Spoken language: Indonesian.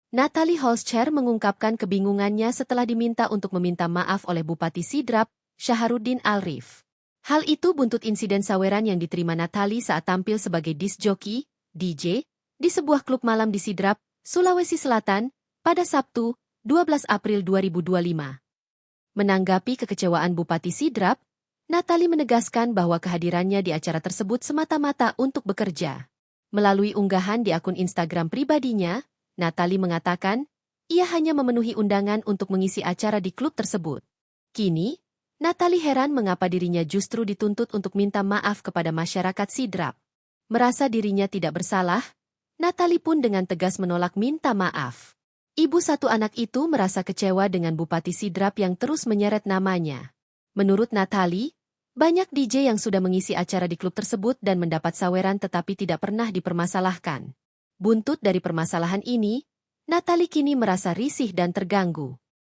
Natalie Holscher mengungkapkan kebingungannya setelah diminta untuk meminta maaf oleh Bupati Sidrap, Syaharuddin Alrif. Hal itu buntut insiden saweran yang diterima Natalie saat tampil sebagai disc jockey, DJ, di sebuah klub malam di Sidrap, Sulawesi Selatan, pada Sabtu, 12 April 2025. Menanggapi kekecewaan Bupati Sidrap, Natalie menegaskan bahwa kehadirannya di acara tersebut semata-mata untuk bekerja. Melalui unggahan di akun Instagram pribadinya, Natalie mengatakan, ia hanya memenuhi undangan untuk mengisi acara di klub tersebut. Kini, Natalie heran mengapa dirinya justru dituntut untuk minta maaf kepada masyarakat Sidrap. Merasa dirinya tidak bersalah, Natalie pun dengan tegas menolak minta maaf. Ibu satu anak itu merasa kecewa dengan Bupati Sidrap yang terus menyeret namanya. Menurut Natalie, banyak DJ yang sudah mengisi acara di klub tersebut dan mendapat saweran tetapi tidak pernah dipermasalahkan. Buntut dari permasalahan ini, Natalie kini merasa risih dan terganggu.